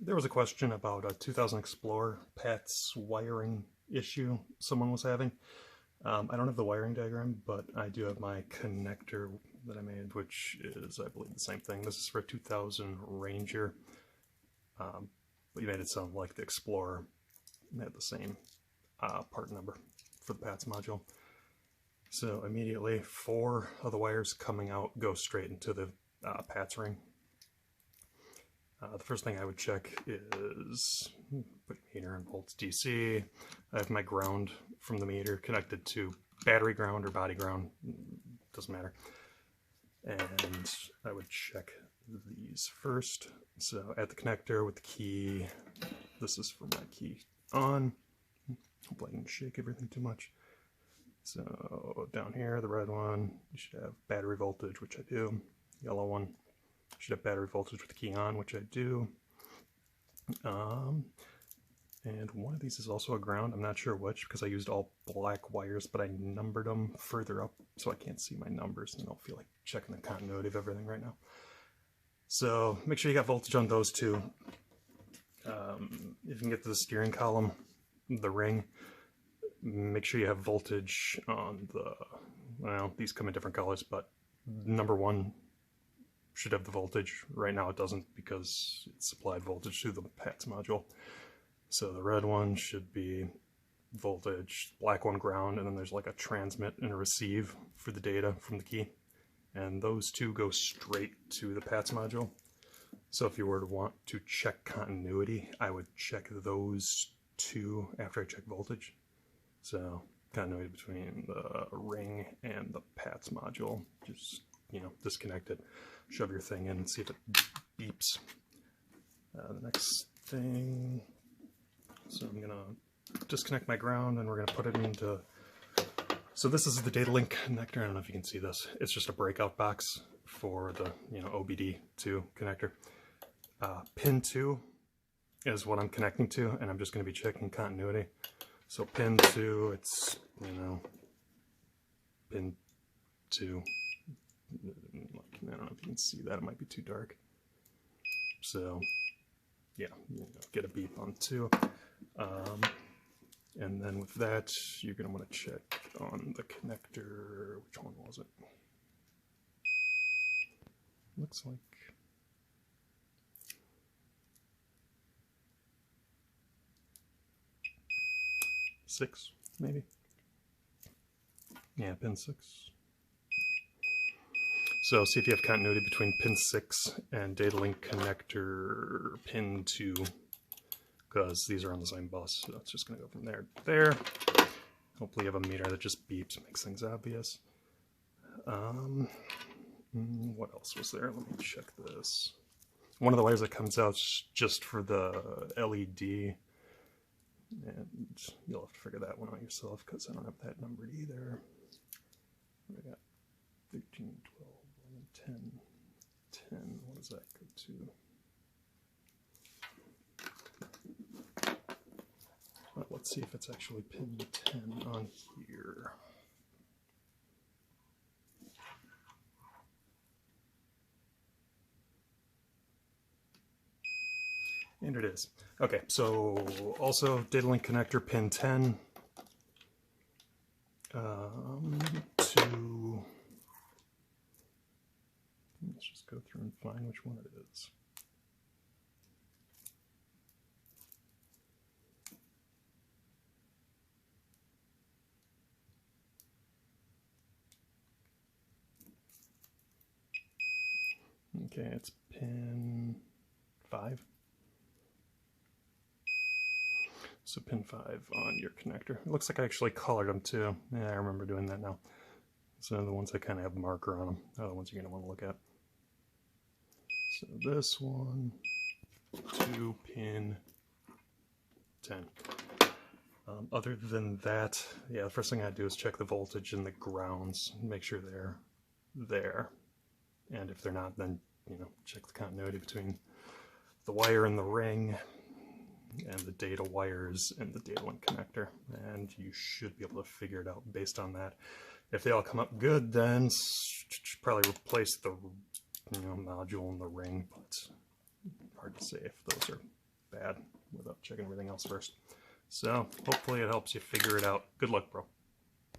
There was a question about a 2000 Explorer PATS wiring issue someone was having. I don't have the wiring diagram, but I do have my connector that I made, which is, I believe, the same thing. This is for a 2000 Ranger, but you made it sound like the Explorer had the same part number for the PATS module. So immediately, 4 of the wires coming out go straight into the PATS ring. The first thing I would check is put meter and volts DC. I have my ground from the meter connected to battery ground or body ground, doesn't matter. And I would check these first. So at the connector with the key, this is for my key on. Hope I didn't shake everything too much. So down here, the red one, you should have battery voltage, which I do. Yellow one should have battery voltage with the key on, which I do. And one of these is also a ground. I'm not sure which because I used all black wires, but I numbered them further up so I can't see my numbers and I don't feel like checking the continuity of everything right now. So make sure you got voltage on those two. If you can get to the steering column, the ring, make sure you have voltage on the, well, these come in different colors, but number 1 should have the voltage. Right now it doesn't because it's supplied voltage to the PATS module. So the red one should be voltage, black one ground, and then there's like a transmit and a receive for the data from the key. And those two go straight to the PATS module. So if you were to want to check continuity, I would check those two after I check voltage. So continuity between the ring and the PATS module, just, you know, disconnect it, shove your thing in and see if it beeps. The next thing, so I'm gonna disconnect my ground and we're gonna put it into, so this is the data link connector. I don't know if you can see this. It's just a breakout box for the, you know, OBD2 connector. Pin 2 is what I'm connecting to, and I'm just gonna be checking continuity. So pin 2, it's, you know, pin 2. I don't know if you can see that, it might be too dark. So yeah, you know, get a beep on 2. And then with that, you're going to want to check on the connector. Which one was it? Looks like 6, maybe. Yeah, pin 6. So see if you have continuity between pin 6 and data link connector pin 2, because these are on the same bus. So it's just going to go from there to there. Hopefully you have a meter that just beeps, makes things obvious. What else was there? Let me check this. One of the wires that comes out is just for the LED, and you'll have to figure that one out yourself because I don't have that numbered either. I got 13, 12, 11, 10. What does that go to? Well, let's see if it's actually pin 10 on here. And it is. Okay, so also data link connector pin 10 to, let's just go through and find which one it is. Okay, it's pin 5. So pin 5 on your connector. It looks like I actually colored them too. Yeah, I remember doing that now. So the ones that kind of have marker on them are the ones you're going to want to look at. So this one to pin 10. Other than that, yeah, the first thing I do is check the voltage and the grounds, make sure they're there. And if they're not, then, you know, check the continuity between the wire and the ring and the data wires and the data link connector, and you should be able to figure it out based on that. If they all come up good, then probably replace the, you know, module and the ring, but hard to say if those are bad without checking everything else first. So hopefully it helps you figure it out. Good luck, bro.